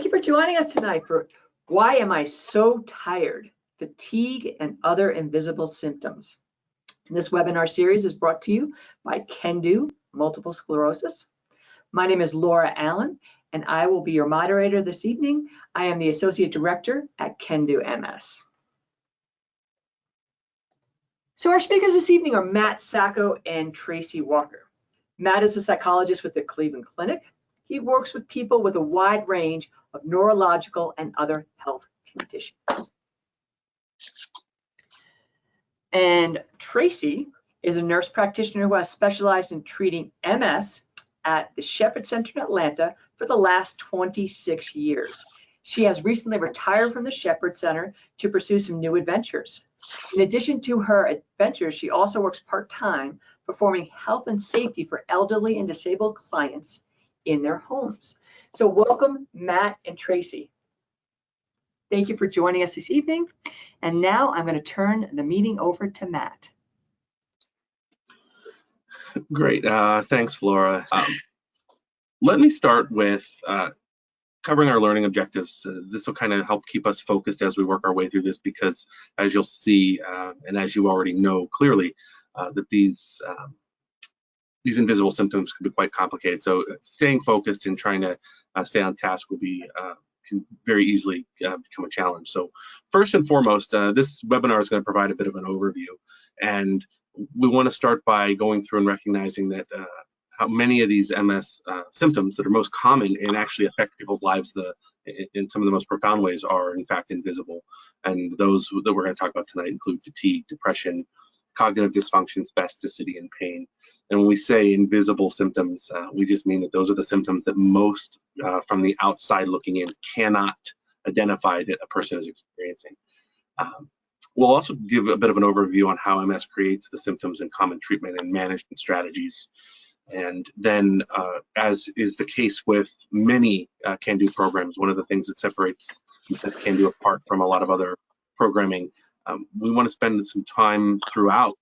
you for joining us tonight for Why Am I So Tired? Fatigue and Other Invisible Symptoms. This webinar series is brought to you by Can Do Multiple Sclerosis. My name is Laura Allen, and I will be your moderator this evening. I am the Associate Director at Can Do MS. So our speakers this evening are Matt Sacco and Tracy Walker. Matt is a psychologist with the Cleveland Clinic. He works with people with a wide range of neurological and other health conditions. And Tracy is a nurse practitioner who has specialized in treating MS at the Shepherd Center in Atlanta for the last 26 years. She has recently retired from the Shepherd Center to pursue some new adventures. In addition to her adventures, she also works part-time performing health and safety for elderly and disabled clients in their homes. So welcome, Matt and Tracy. Thank you for joining us this evening. And now I'm going to turn the meeting over to Matt. Great. Thanks, Laura. Let me start with covering our learning objectives. This will kind of help keep us focused as we work our way through this, because as you'll see, and as you already know clearly, that these invisible symptoms can be quite complicated. So staying focused and trying to stay on task will be can very easily become a challenge. So first and foremost, this webinar is going to provide a bit of an overview, and we want to start by going through and recognizing that how many of these MS symptoms that are most common and actually affect people's lives in some of the most profound ways are in fact invisible. And those that we're going to talk about tonight include fatigue, depression, cognitive dysfunction, spasticity, and pain. And when we say invisible symptoms, we just mean that those are the symptoms that most from the outside looking in cannot identify that a person is experiencing. We'll also give a bit of an overview on how MS creates the symptoms and common treatment and management strategies. And then, as is the case with many Can Do programs, one of the things that separates and sets Can Do apart from a lot of other programming, we want to spend some time throughout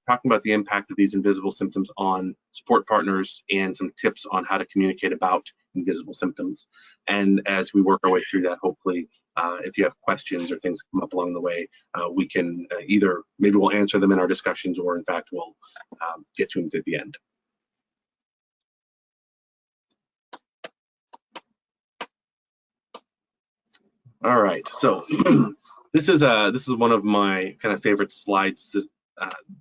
talking about the impact of these invisible symptoms on support partners and some tips on how to communicate about invisible symptoms. And as we work our way through that, hopefully, if you have questions or things come up along the way, we can either, maybe we'll answer them in our discussions, or in fact, we'll get to them at the end. All right, so this is one of my kind of favorite slides. That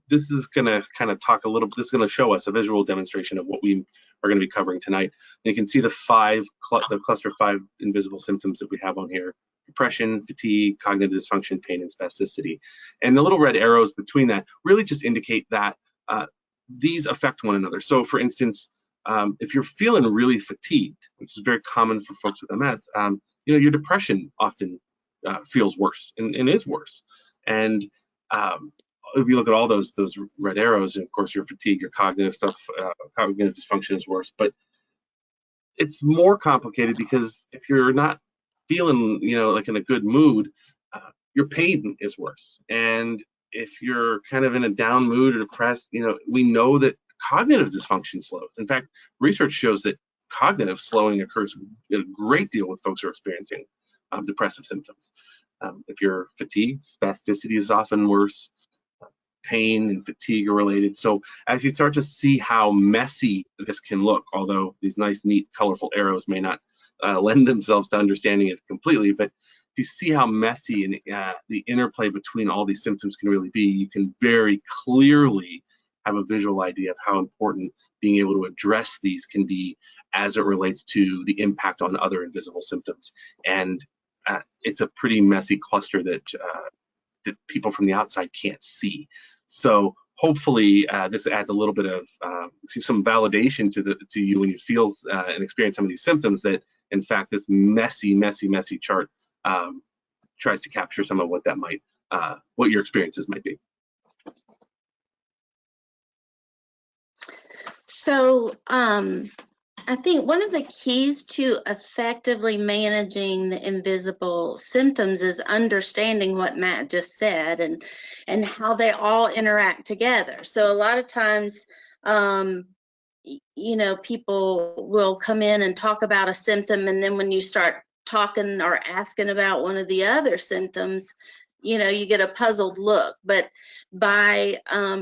this is going to kind of talk a little. This is going to show us a visual demonstration of what we are going to be covering tonight. And you can see the cluster 5 invisible symptoms that we have on here: depression, fatigue, cognitive dysfunction, pain, and spasticity. And the little red arrows between that really just indicate that these affect one another. So, for instance, if you're feeling really fatigued, which is very common for folks with MS, your depression often feels worse and is worse. And if you look at all those red arrows, and of course your fatigue, your cognitive stuff, cognitive dysfunction is worse. But it's more complicated because if you're not feeling, like in a good mood, your pain is worse. And if you're kind of in a down mood or depressed, we know that cognitive dysfunction slows. In fact, research shows that cognitive slowing occurs a great deal with folks who are experiencing depressive symptoms. If you're fatigued, spasticity is often worse. Pain and fatigue are related. So as you start to see how messy this can look, although these nice, neat, colorful arrows may not lend themselves to understanding it completely, but if you see how messy and the interplay between all these symptoms can really be, you can very clearly have a visual idea of how important being able to address these can be as it relates to the impact on other invisible symptoms. And it's a pretty messy cluster that people from the outside can't see. So hopefully this adds a little bit of some validation to you when you feel and experience some of these symptoms, that in fact this messy chart tries to capture some of what that might, what your experiences might be. So I think one of the keys to effectively managing the invisible symptoms is understanding what Matt just said and how they all interact together. So a lot of times, people will come in and talk about a symptom, and then when you start talking or asking about one of the other symptoms, you know, you get a puzzled look. But by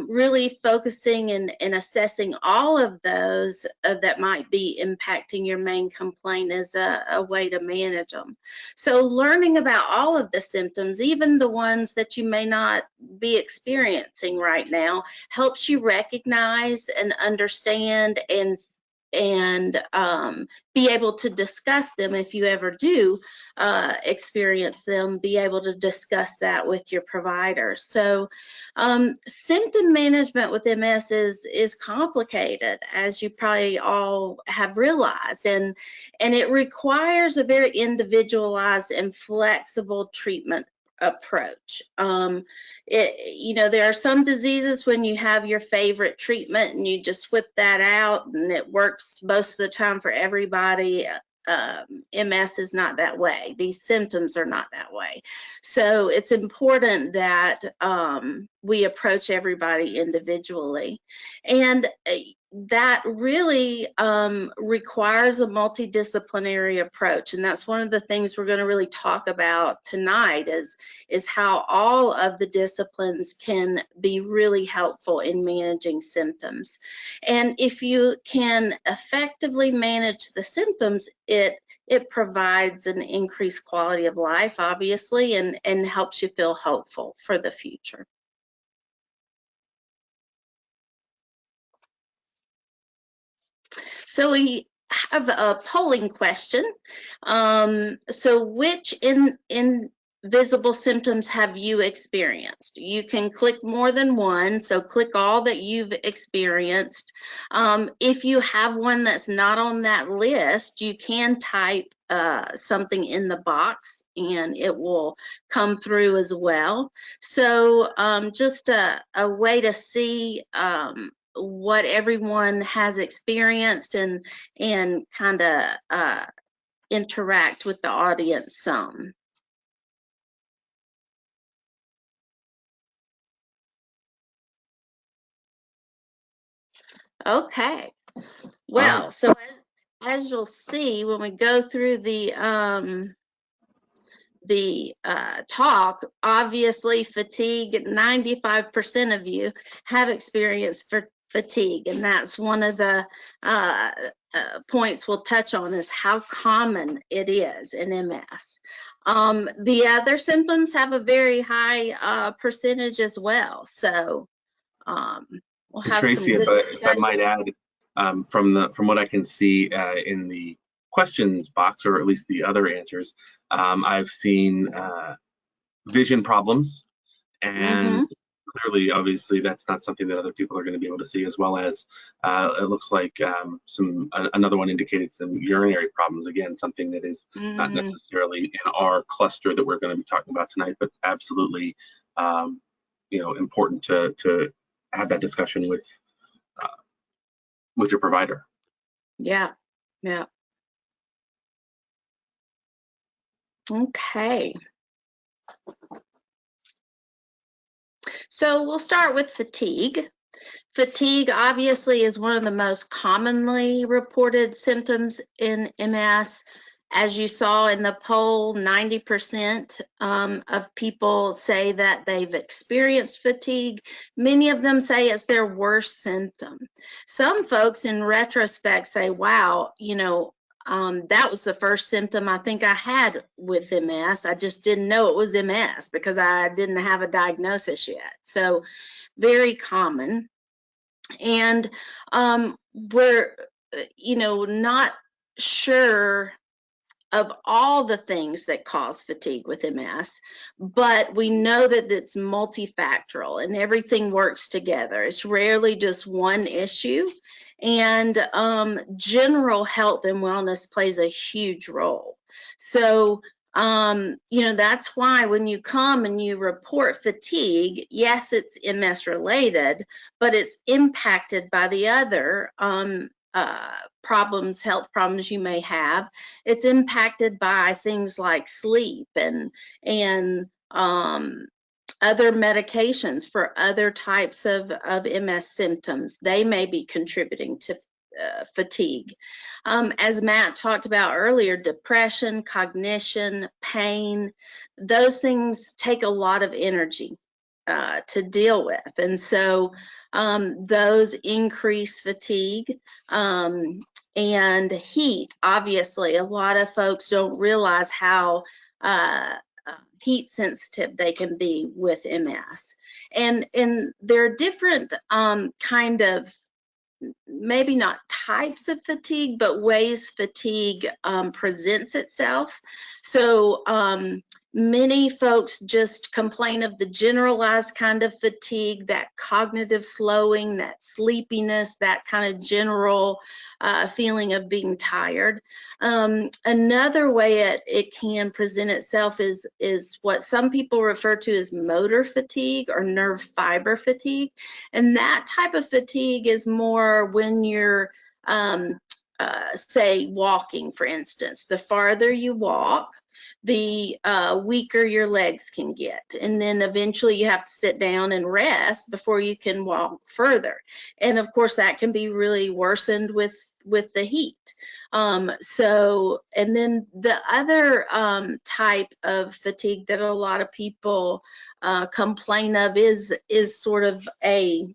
really focusing and assessing all of those that might be impacting your main complaint is a way to manage them. So learning about all of the symptoms, even the ones that you may not be experiencing right now, helps you recognize and understand and be able to discuss them if you ever do experience them, be able to discuss that with your provider. So symptom management with MS is complicated, as you probably all have realized, and it requires a very individualized and flexible treatment approach. You know, there are some diseases when you have your favorite treatment and you just whip that out and it works most of the time for everybody. MS is not that way. These symptoms are not that way. So it's important that we approach everybody individually. And that really requires a multidisciplinary approach. And that's one of the things we're going to really talk about tonight is how all of the disciplines can be really helpful in managing symptoms. And if you can effectively manage the symptoms, it provides an increased quality of life, obviously, and helps you feel hopeful for the future. So we have a polling question. So which invisible symptoms have you experienced? You can click more than one, so click all that you've experienced. If you have one that's not on that list, you can type something in the box and it will come through as well. So just a way to see what everyone has experienced and kind of interact with the audience some. Okay. Well, so as you'll see when we go through the talk, obviously fatigue, 95% of you have experienced fatigue, and that's one of the points we'll touch on is how common it is in MS. The other symptoms have a very high percentage as well, so we'll have Tracy, some good if I might add, from what I can see in the questions box, or at least the other answers, I've seen vision problems, and clearly, obviously, that's not something that other people are going to be able to see, as well as it looks like another one indicated some urinary problems. Again, something that is not necessarily in our cluster that we're going to be talking about tonight, but absolutely, you know, important to have that discussion with your provider. Yeah. Okay. So we'll start with fatigue. Fatigue obviously is one of the most commonly reported symptoms in MS. As you saw in the poll, 90% of people say that they've experienced fatigue. Many of them say it's their worst symptom. Some folks in retrospect say, wow, you know, that was the first symptom I think I had with MS. I just didn't know it was MS because I didn't have a diagnosis yet. So very common. And we're, you know, not sure of all the things that cause fatigue with MS, but we know that it's multifactorial and everything works together. It's rarely just one issue, and general health and wellness plays a huge role. So you know, that's why when you come and you report fatigue, yes, it's MS related, but it's impacted by the other problems, health problems you may have. It's impacted by things like sleep and other medications for other types of MS symptoms. They may be contributing fatigue. As Matt talked about earlier, depression, cognition, pain, those things take a lot of energy to deal with. And so those increase fatigue. And heat, obviously, a lot of folks don't realize how heat sensitive they can be with MS. And there are different kind of, maybe not types of fatigue, but ways fatigue presents itself. So many folks just complain of the generalized kind of fatigue, that cognitive slowing, that sleepiness, that kind of general feeling of being tired. Another way it can present itself is what some people refer to as motor fatigue or nerve fiber fatigue. And that type of fatigue is more when you're, say, walking, for instance. The farther you walk, the weaker your legs can get. And then eventually you have to sit down and rest before you can walk further. And of course, that can be really worsened with the heat. So, and then the other type of fatigue that a lot of people complain of is sort of a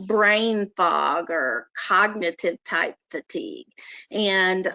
brain fog or cognitive type fatigue. And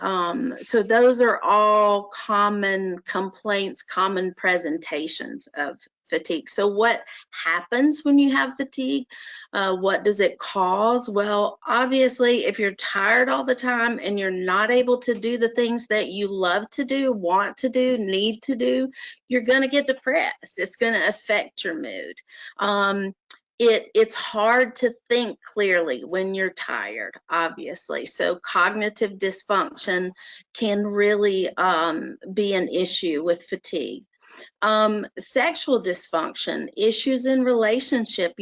so those are all common complaints, common presentations of fatigue. So what happens when you have fatigue? What does it cause? Well, obviously, if you're tired all the time and you're not able to do the things that you love to do, want to do, need to do, you're going to get depressed. It's going to affect your mood. It's hard to think clearly when you're tired, obviously. So cognitive dysfunction can really be an issue with fatigue. Sexual dysfunction, issues in relationship,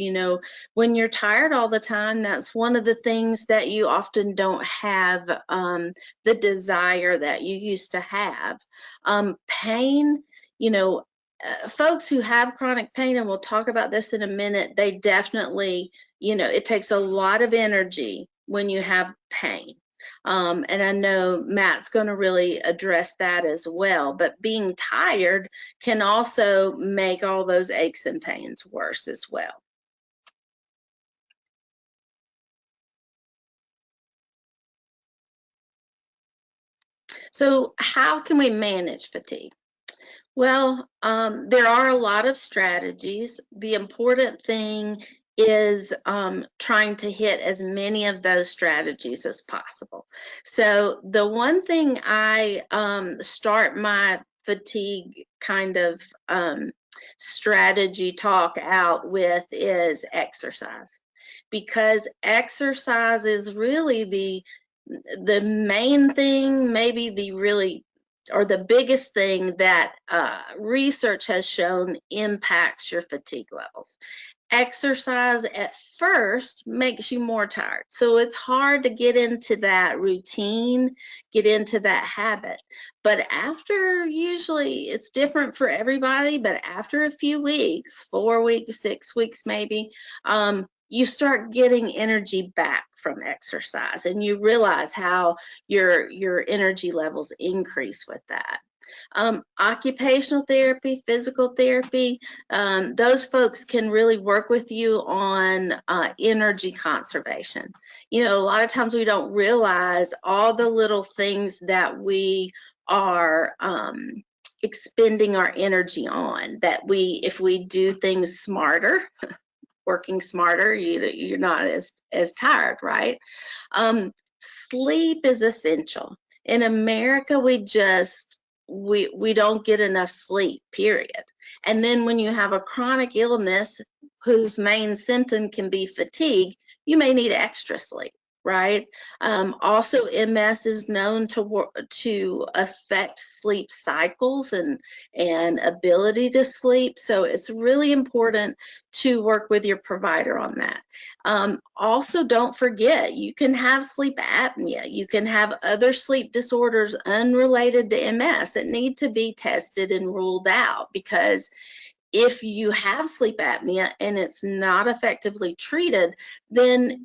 when you're tired all the time, that's one of the things that you often don't have the desire that you used to have. Pain, folks who have chronic pain, and we'll talk about this in a minute, they definitely, it takes a lot of energy when you have pain. And I know Matt's going to really address that as well. But being tired can also make all those aches and pains worse as well. So how can we manage fatigue? Well, there are a lot of strategies. The important thing is trying to hit as many of those strategies as possible. So the one thing I start my fatigue kind of strategy talk out with is exercise, because exercise is really the main thing, maybe the biggest thing that research has shown impacts your fatigue levels. Exercise at first makes you more tired. So it's hard to get into that routine, get into that habit. But after, usually it's different for everybody, but after a few weeks, 4 weeks, 6 weeks maybe, you start getting energy back from exercise, and you realize how your energy levels increase with that. Occupational therapy, physical therapy, those folks can really work with you on energy conservation. A lot of times we don't realize all the little things that we are expending our energy on, that if we do things smarter, working smarter, you're not as tired, right? Sleep is essential. In America, we don't get enough sleep, period. And then when you have a chronic illness whose main symptom can be fatigue, you may need extra sleep, right? Also, MS is known to affect sleep cycles and ability to sleep. So it's really important to work with your provider on that. Also, don't forget, you can have sleep apnea. You can have other sleep disorders unrelated to MS that need to be tested and ruled out, because if you have sleep apnea and it's not effectively treated, then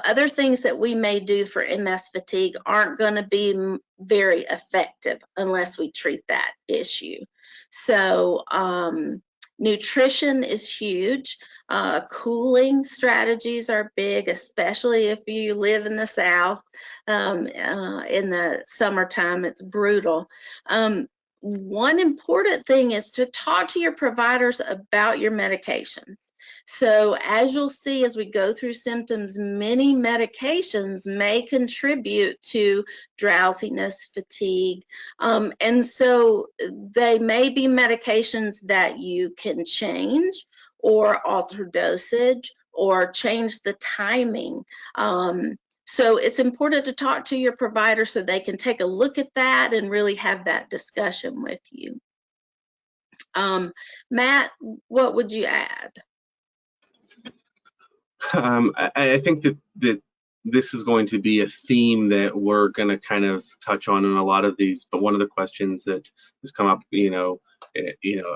other things that we may do for MS fatigue aren't going to be very effective unless we treat that issue. So nutrition is huge. Cooling strategies are big, especially if you live in the South. In the summertime, it's brutal. One important thing is to talk to your providers about your medications. So as you'll see as we go through symptoms, many medications may contribute to drowsiness, fatigue, and so they may be medications that you can change or alter dosage or change the timing. So it's important to talk to your provider so they can take a look at that and really have that discussion with you. Matt, what would you add? I think that this is going to be a theme that we're going to kind of touch on in a lot of these. But one of the questions that has come up,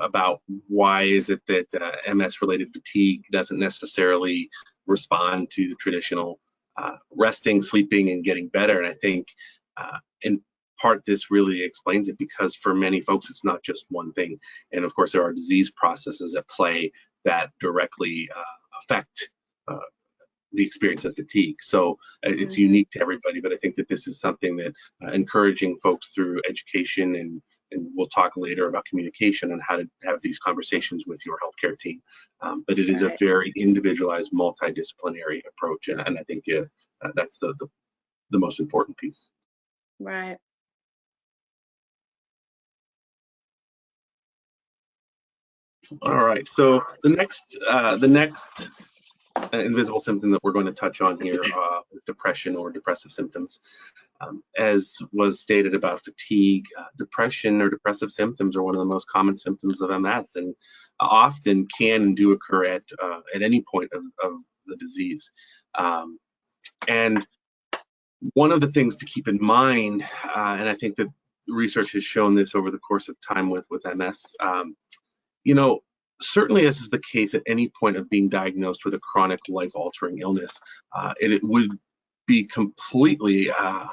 about why is it that MS-related fatigue doesn't necessarily respond to the traditional resting, sleeping, and getting better. And I think in part this really explains it, because for many folks it's not just one thing. And of course there are disease processes at play that directly affect the experience of fatigue. So it's unique to everybody, but I think that this is something that encouraging folks through education, and we'll talk later about communication and how to have these conversations with your healthcare team. But it is a very individualized, multidisciplinary approach, and I think that's the most important piece. Right. All right. So the next invisible symptom that we're going to touch on here is depression or depressive symptoms. As was stated about fatigue, depression or depressive symptoms are one of the most common symptoms of MS, and often can and do occur at any point of the disease. And one of the things to keep in mind, and I think that research has shown this over the course of time with MS, certainly as is the case at any point of being diagnosed with a chronic life-altering illness, it would be completely a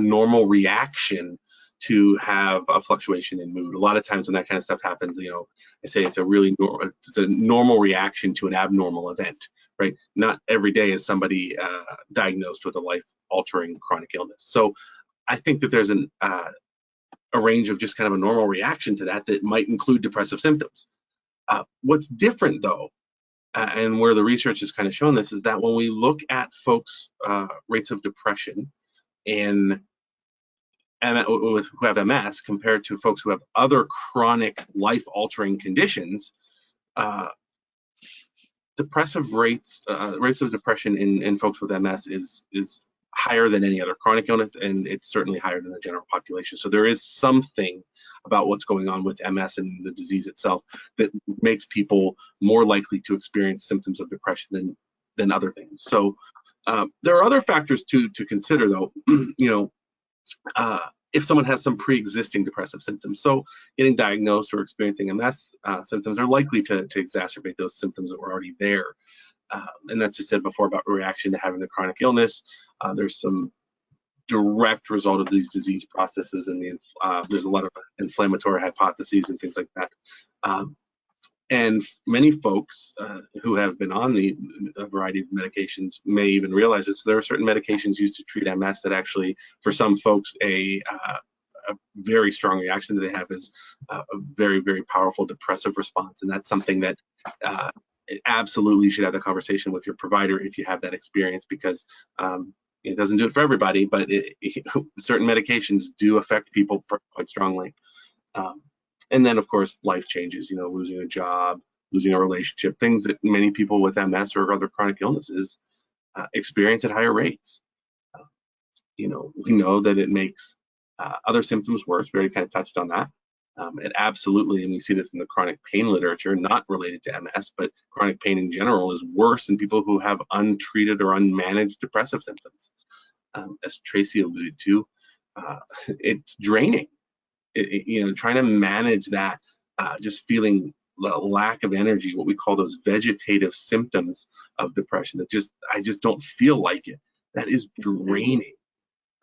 normal reaction to have a fluctuation in mood. A lot of times when that kind of stuff happens, I say it's a normal reaction to an abnormal event, right? Not every day is somebody diagnosed with a life-altering chronic illness. So I think that there's a range of just kind of a normal reaction to that might include depressive symptoms. What's different though, and where the research has kind of shown this, is that when we look at folks' rates of depression who have MS compared to folks who have other chronic life-altering conditions, depressive rates of depression in folks with MS is higher than any other chronic illness, and it's certainly higher than the general population. So there is something about what's going on with MS and the disease itself that makes people more likely to experience symptoms of depression than other things. So there are other factors to consider, though. If someone has some pre-existing depressive symptoms, so getting diagnosed or experiencing MS symptoms are likely to exacerbate those symptoms that were already there. And that's just said before about reaction to having the chronic illness. There's some direct result of these disease processes, and there's a lot of inflammatory hypotheses and things like that. And many folks who have been on a variety of medications may even realize this. There are certain medications used to treat MS that actually, for some folks, a very strong reaction that they have is a very, very powerful depressive response. And that's something that absolutely you should have a conversation with your provider if you have that experience, because it doesn't do it for everybody, but certain medications do affect people quite strongly. And then, of course, life changes, losing a job, losing a relationship, things that many people with MS or other chronic illnesses experience at higher rates. We know that it makes other symptoms worse. We already kind of touched on that. It absolutely, and we see this in the chronic pain literature, not related to MS, but chronic pain in general is worse in people who have untreated or unmanaged depressive symptoms. As Tracy alluded to, it's draining. Trying to manage that, just feeling lack of energy, what we call those vegetative symptoms of depression, that I just don't feel like it. That is draining.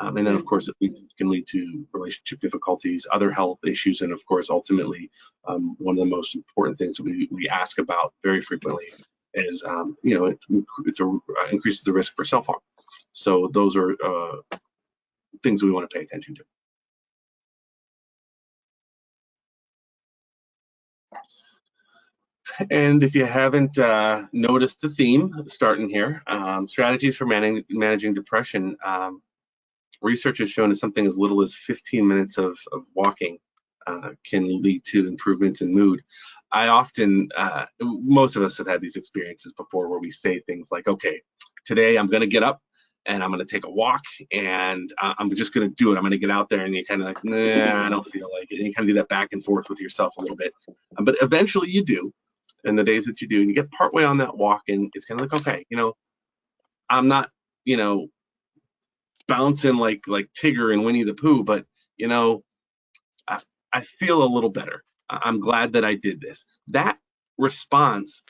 And then, of course, it can lead to relationship difficulties, other health issues, and of course, ultimately, one of the most important things that we ask about very frequently is, it increases the risk for self-harm. So those are things we want to pay attention to. And if you haven't noticed the theme starting here, strategies for managing depression. Research has shown that something as little as 15 minutes of walking can lead to improvements in mood. I often, most of us have had these experiences before where we say things like, okay, today I'm going to get up and I'm going to take a walk and I'm just going to do it. I'm going to get out there, and you're kind of like, nah, I don't feel like it. And you kind of do that back and forth with yourself a little bit. But eventually you do. And the days that you do, and you get partway on that walk, and it's kind of like, okay, I'm not, bouncing like Tigger and Winnie the Pooh, but I feel a little better. I'm glad that I did this. That response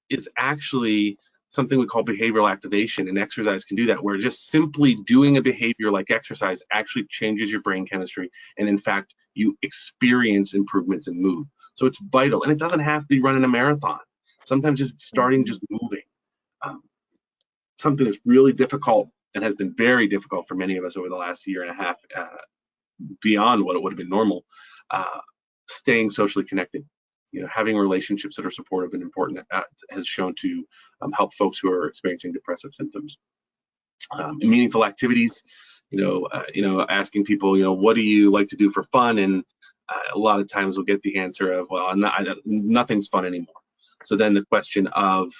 is actually something we call behavioral activation, and exercise can do that, where just simply doing a behavior like exercise actually changes your brain chemistry, and in fact, you experience improvements in mood. So it's vital, and it doesn't have to be running a marathon. Sometimes just starting, just moving. Something that's really difficult and has been very difficult for many of us over the last year and a half, beyond what it would have been normal, staying socially connected. Having relationships that are supportive and important has shown to help folks who are experiencing depressive symptoms. Meaningful activities, asking people, what do you like to do for fun? And a lot of times we'll get the answer of, well, nothing's fun anymore. So then the question of,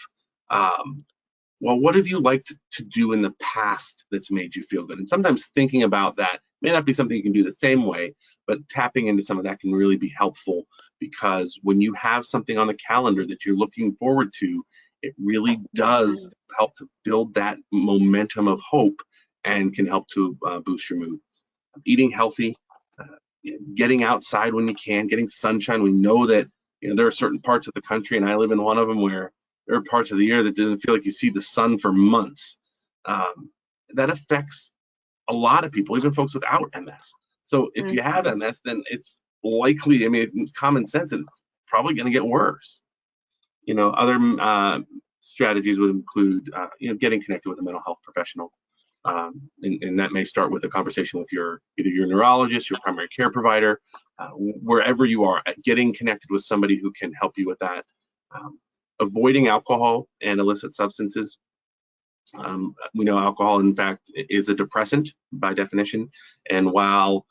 well, what have you liked to do in the past that's made you feel good? And sometimes thinking about that may not be something you can do the same way, but tapping into some of that can really be helpful, because when you have something on the calendar that you're looking forward to, it really does help to build that momentum of hope and can help to boost your mood. Eating healthy, getting outside when you can, getting sunshine. We know that there are certain parts of the country, and I live in one of them, where there are parts of the year that didn't feel like you see the sun for months. That affects a lot of people, even folks without MS. So if you have MS, then it's likely, it's common sense that it's probably going to get worse. Other strategies would include, getting connected with a mental health professional. And that may start with a conversation with either your neurologist, your primary care provider, wherever you are, getting connected with somebody who can help you with that. Avoiding alcohol and illicit substances. We know alcohol, in fact, is a depressant by definition. And while,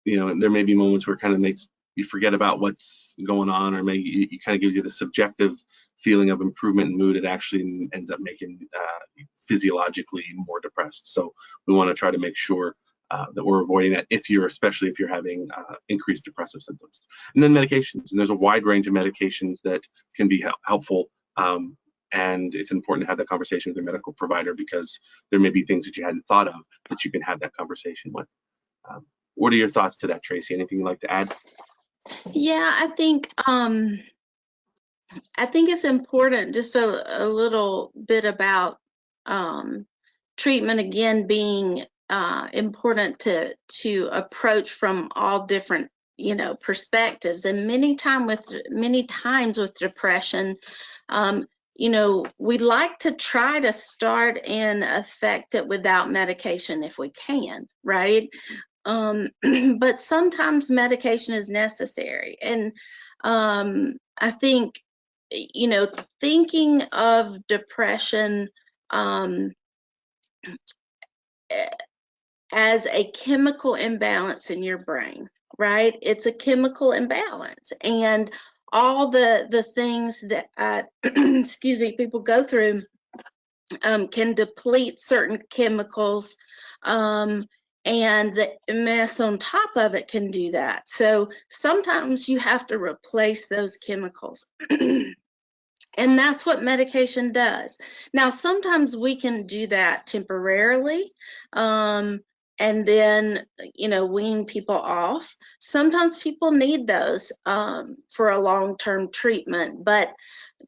there may be moments where it kind of makes you forget about what's going on, or maybe it kind of gives you the subjective feeling of improvement in mood, it actually ends up making physiologically more depressed. So we want to try to make sure that we're avoiding that, especially if you're having increased depressive symptoms. And then medications, and there's a wide range of medications that can be helpful, and it's important to have that conversation with your medical provider, because there may be things that you hadn't thought of that you can have that conversation with. What are your thoughts to that, Tracy? Anything you'd like to add? Yeah, I think it's important, just a little bit about treatment again being important to approach from all different perspectives. And many times with depression, we like to try to start and affect it without medication if we can, right? But sometimes medication is necessary. And I think thinking of depression as a chemical imbalance in your brain, right? It's a chemical imbalance, and all the things that excuse me, people go through can deplete certain chemicals, and the MS on top of it can do that. So sometimes you have to replace those chemicals. And that's what medication does. Now, sometimes we can do that temporarily, and then, wean people off. Sometimes people need those for a long-term treatment, but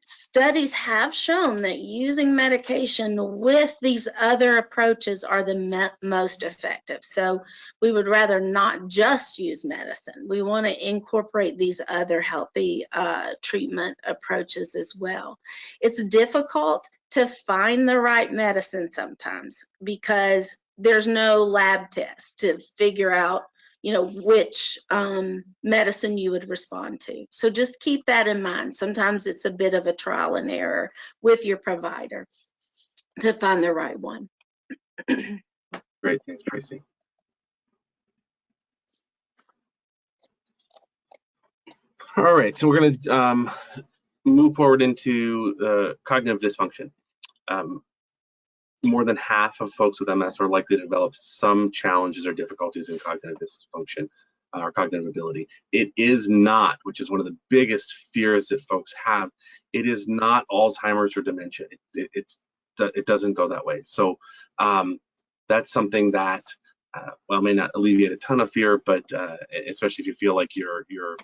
studies have shown that using medication with these other approaches are the most effective. So we would rather not just use medicine. We want to incorporate these other healthy treatment approaches as well. It's difficult to find the right medicine sometimes because there's no lab test to figure out which medicine you would respond to. So just keep that in mind. Sometimes it's a bit of a trial and error with your provider to find the right one. Great, thanks, Tracy. All right, so we're going to move forward into cognitive dysfunction. More than half of folks with MS are likely to develop some challenges or difficulties in cognitive dysfunction or cognitive ability. It is not, which is one of the biggest fears that folks have, it is not Alzheimer's or dementia. It doesn't go that way. So that's something that, may not alleviate a ton of fear, but especially if you feel like you're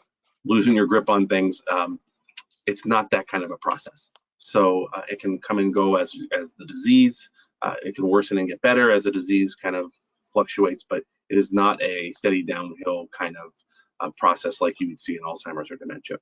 losing your grip on things, it's not that kind of a process. So it can come and go as the disease. It can worsen and get better as the disease kind of fluctuates, but it is not a steady downhill kind of process like you would see in Alzheimer's or dementia.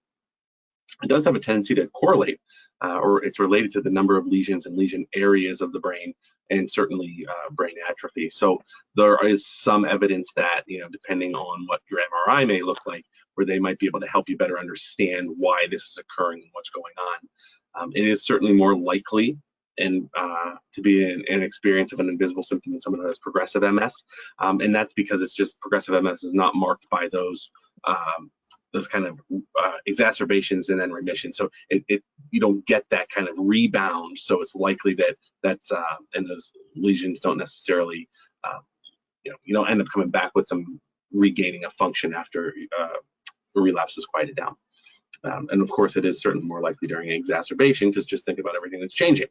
It does have a tendency to correlate, or it's related to the number of lesions and lesion areas of the brain, and certainly brain atrophy. So there is some evidence that, depending on what your MRI may look like, where they might be able to help you better understand why this is occurring and what's going on. It is certainly more likely to be an experience of an invisible symptom in someone who has progressive MS, and that's because it's just progressive MS is not marked by those kind of exacerbations and then remission. So you don't get that kind of rebound. So it's likely that's and those lesions don't necessarily you don't end up coming back with some regaining of function after the relapse is quieted down. And of course, it is certainly more likely during exacerbation, because just think about everything that's changing.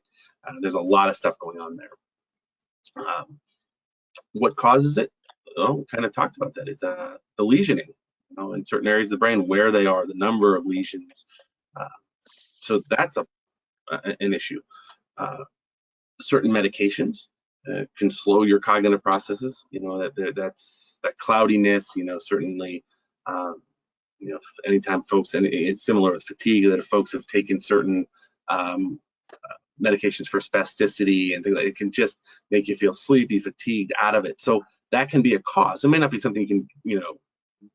There's a lot of stuff going on there. What causes it? Well, we kind of talked about that. It's the lesioning, in certain areas of the brain, where they are, the number of lesions. So that's an issue. Certain medications can slow your cognitive processes. That's that cloudiness. Certainly. Anytime folks, and it's similar with fatigue, that if folks have taken certain medications for spasticity and things like that, it can just make you feel sleepy, fatigued, out of it. So that can be a cause. It may not be something you can,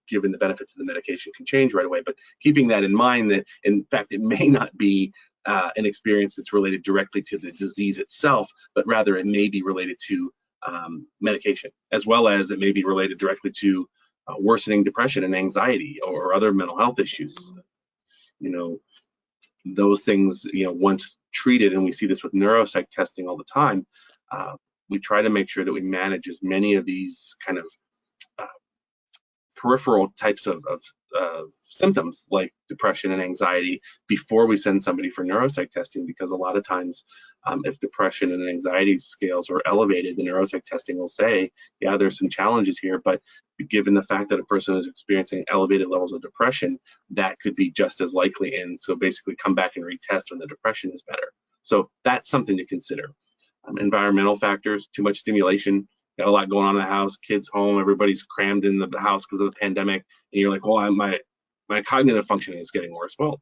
given the benefits of the medication, can change right away, but keeping that in mind, that in fact it may not be an experience that's related directly to the disease itself, but rather it may be related to medication, as well as it may be related directly to worsening depression and anxiety or other mental health issues. Those things, once treated, and we see this with neuropsych testing all the time, we try to make sure that we manage as many of these kind of peripheral types of symptoms like depression and anxiety before we send somebody for neuropsych testing, because a lot of times if depression and anxiety scales are elevated, the neuropsych testing will say, yeah, there's some challenges here, but given the fact that a person is experiencing elevated levels of depression, that could be just as likely, and so basically come back and retest when the depression is better. So that's something to consider. Environmental factors, too much stimulation, got a lot going on in the house, kids home, everybody's crammed in the house because of the pandemic, and you're like, well, my cognitive functioning is getting worse. Well,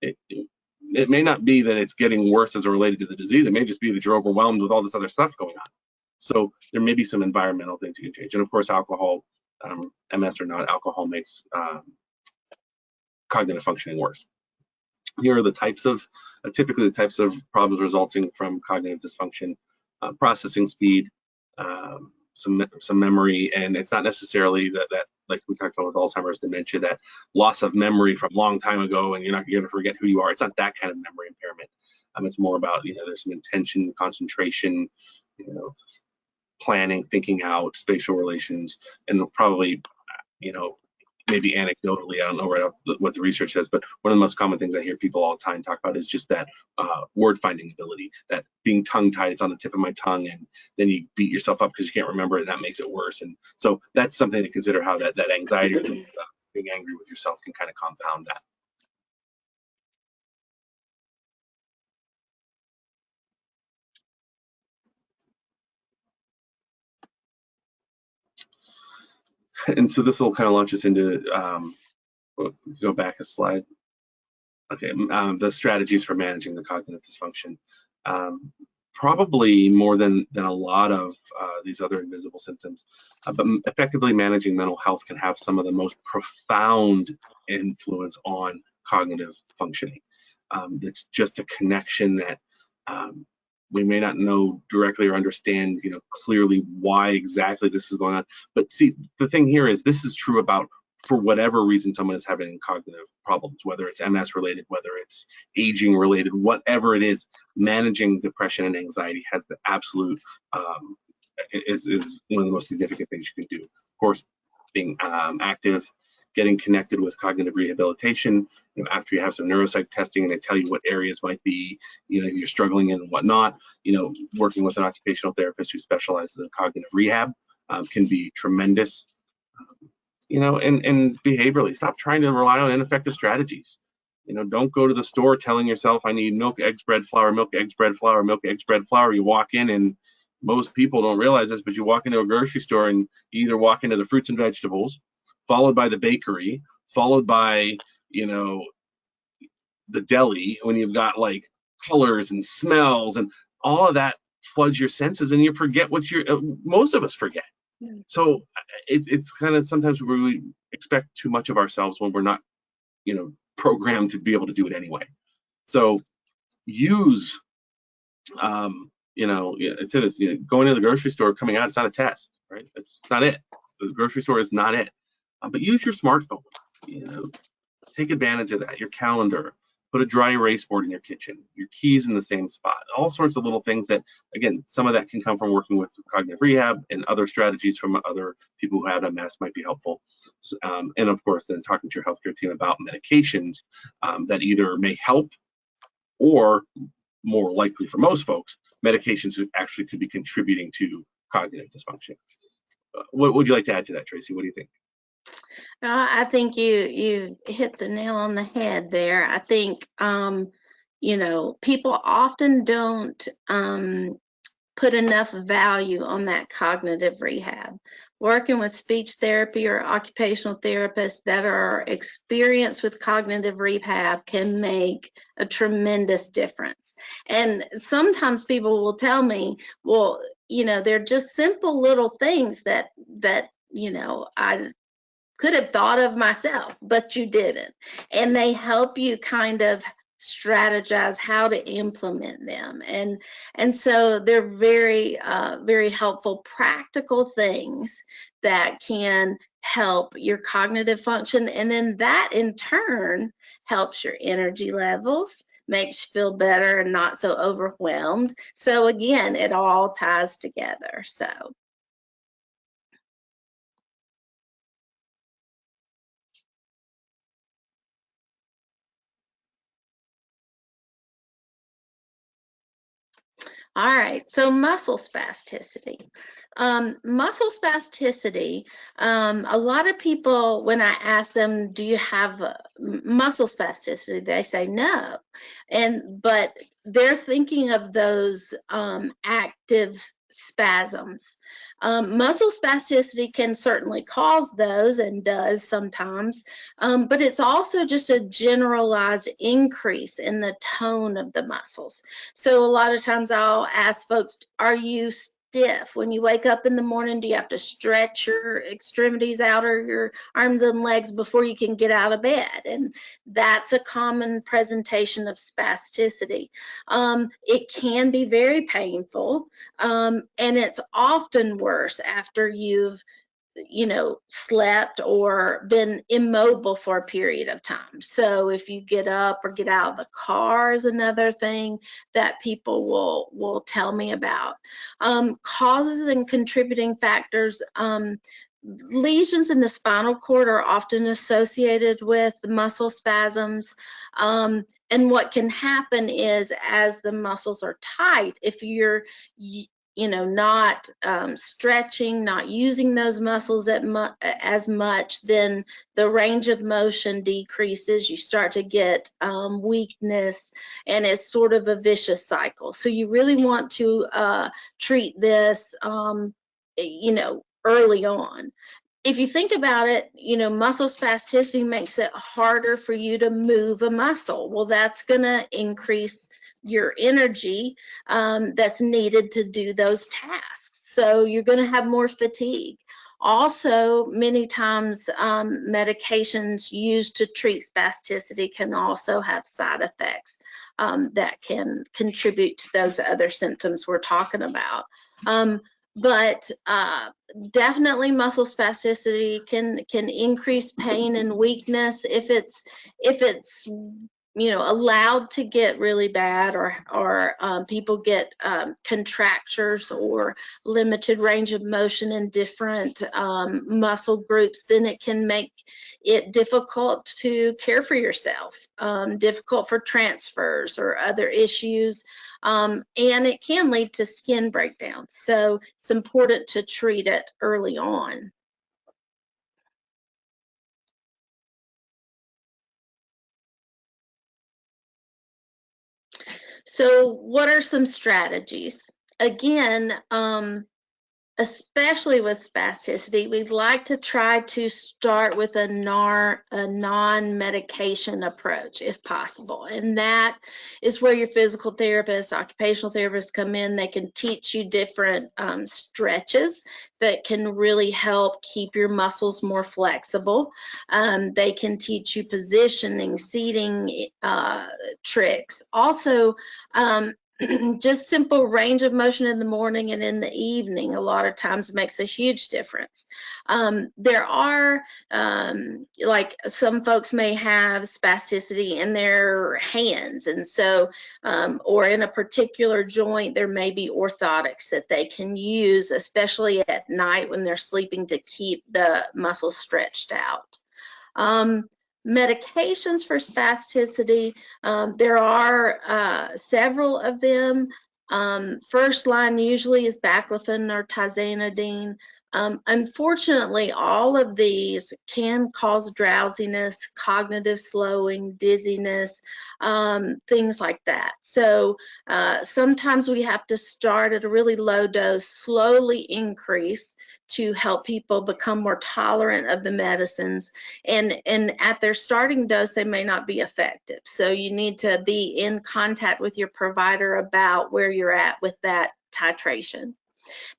it may not be that it's getting worse as related to the disease. It may just be that you're overwhelmed with all this other stuff going on. So there may be some environmental things you can change. And of course, alcohol, MS or not, alcohol makes cognitive functioning worse. Here are the types of, typically the types of problems resulting from cognitive dysfunction: processing speed, some memory, and it's not necessarily that like we talked about with Alzheimer's, dementia, that loss of memory from a long time ago, and you're not going to forget who you are. It's not that kind of memory impairment. It's more about, there's some intention, concentration, planning, thinking out, spatial relations, and probably, maybe anecdotally, I don't know right off what the research says, but one of the most common things I hear people all the time talk about is just that word finding ability, that being tongue tied, it's on the tip of my tongue, and then you beat yourself up because you can't remember it, and that makes it worse. And so that's something to consider, how that anxiety or being angry with yourself can kind of compound that. And so this will kind of launch us into, go back a slide. Okay, the strategies for managing the cognitive dysfunction. Probably more than a lot of these other invisible symptoms, but effectively managing mental health can have some of the most profound influence on cognitive functioning. It's just a connection that we may not know directly or understand, clearly why exactly this is going on. But see, the thing here is this is true about, for whatever reason someone is having cognitive problems, whether it's MS related, whether it's aging related, whatever it is, managing depression and anxiety has the absolute, is one of the most significant things you can do. Of course, being active, getting connected with cognitive rehabilitation, after you have some neuropsych testing and they tell you what areas might be, you're struggling in and whatnot, working with an occupational therapist who specializes in cognitive rehab can be tremendous. And behaviorally, stop trying to rely on ineffective strategies. Don't go to the store telling yourself, I need milk, eggs, bread, flour, milk, eggs, bread, flour, milk, eggs, bread, flour. You walk in, and most people don't realize this, but you walk into a grocery store and you either walk into the fruits and vegetables, followed by the bakery, followed by, the deli, when you've got like colors and smells and all of that floods your senses, and you forget what most of us forget. So it's kind of, sometimes we expect too much of ourselves when we're not, programmed to be able to do it anyway. So use, it says, going to the grocery store, coming out, it's not a test, right? It's not it. The grocery store is not it. But use your smartphone, take advantage of that, your calendar, put a dry erase board in your kitchen, your keys in the same spot, all sorts of little things that, again, some of that can come from working with cognitive rehab, and other strategies from other people who have MS might be helpful. And of course, then talking to your healthcare team about medications that either may help, or more likely for most folks, medications actually could be contributing to cognitive dysfunction. What would you like to add to that, Tracy? What do you think? I think you hit the nail on the head there. I think people often don't put enough value on that cognitive rehab. Working with speech therapy or occupational therapists that are experienced with cognitive rehab can make a tremendous difference. And sometimes people will tell me, well, they're just simple little things that I could have thought of myself, but you didn't. And they help you kind of strategize how to implement them. And so they're very, very helpful, practical things that can help your cognitive function. And then that in turn helps your energy levels, makes you feel better and not so overwhelmed. So again, it all ties together. So. All right, so muscle spasticity. Muscle spasticity, a lot of people, when I ask them, do you have muscle spasticity, they say no. But they're thinking of those active spasms. Muscle spasticity can certainly cause those, and does sometimes, but it's also just a generalized increase in the tone of the muscles. So a lot of times I'll ask folks, are you stiff when you wake up in the morning? Do you have to stretch your extremities out, or your arms and legs, before you can get out of bed? And that's a common presentation of spasticity. It can be very painful, and it's often worse after you've slept or been immobile for a period of time. So if you get up or get out of the car is another thing that people will tell me about. Causes and contributing factors, lesions in the spinal cord are often associated with muscle spasms. And what can happen is, as the muscles are tight, if you're not stretching, not using those muscles as much, then the range of motion decreases. You start to get weakness, and it's sort of a vicious cycle. So you really want to treat this, early on. If you think about it, muscle spasticity makes it harder for you to move a muscle. Well, that's going to increase your energy that's needed to do those tasks. So you're going to have more fatigue. Also, many times medications used to treat spasticity can also have side effects that can contribute to those other symptoms we're talking about. But definitely muscle spasticity can increase pain and weakness if it's allowed to get really bad, or people get contractures or limited range of motion in different muscle groups. Then it can make it difficult to care for yourself, difficult for transfers or other issues. And it can lead to skin breakdown. So it's important to treat it early on. So what are some strategies? Again, especially with spasticity, we'd like to try to start with a non-medication approach if possible. And that is where your physical therapists, occupational therapists come in. They can teach you different stretches that can really help keep your muscles more flexible. They can teach you positioning, seating tricks. Also, just simple range of motion in the morning and in the evening a lot of times makes a huge difference. There are, like, some folks may have spasticity in their hands, and so, or in a particular joint, there may be orthotics that they can use, especially at night when they're sleeping, to keep the muscles stretched out. Medications for spasticity, there are several of them. First line usually is baclofen or tizanidine. Unfortunately, all of these can cause drowsiness, cognitive slowing, dizziness, things like that. So sometimes we have to start at a really low dose, slowly increase to help people become more tolerant of the medicines. And at their starting dose, they may not be effective. So you need to be in contact with your provider about where you're at with that titration.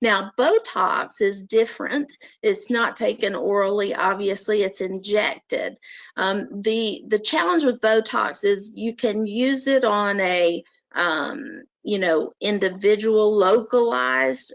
Now, Botox is different. It's not taken orally, obviously, it's injected. The challenge with Botox is you can use it on a individual localized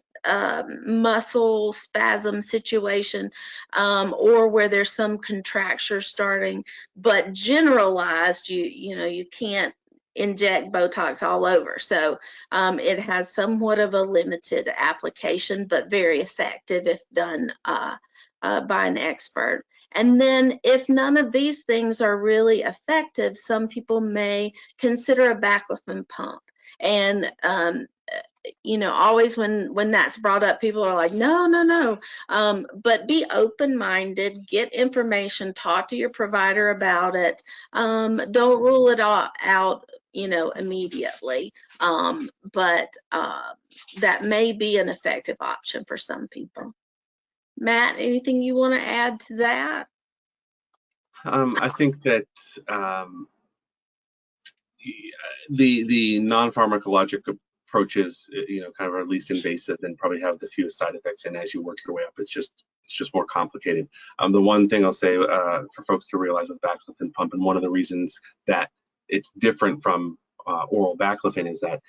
muscle spasm situation, or where there's some contracture starting, but generalized, you can't inject Botox all over. So it has somewhat of a limited application, but very effective if done by an expert. And then if none of these things are really effective, some people may consider a baclofen pump. And always when that's brought up, people are like, no. But be open-minded, get information, talk to your provider about it. Don't rule it out, immediately. But that may be an effective option for some people. Matt, anything you want to add to that? I think that the non-pharmacologic approaches, kind of are least invasive and probably have the fewest side effects. And as you work your way up, it's just more complicated. The one thing I'll say for folks to realize with baclofen pump, and one of the reasons that it's different from oral baclofen, is that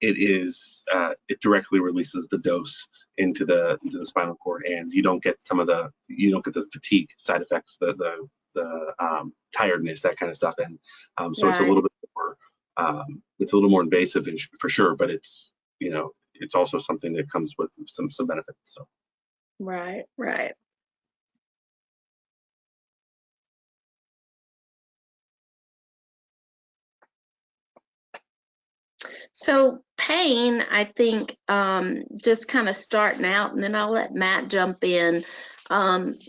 it directly releases the dose into the spinal cord, and you don't get the fatigue side effects, the tiredness, that kind of stuff. And so It's a little bit more invasive for sure, but it's also something that comes with some benefits. So Right, right. So pain, I think, just kind of starting out, and then I'll let Matt jump in. Um,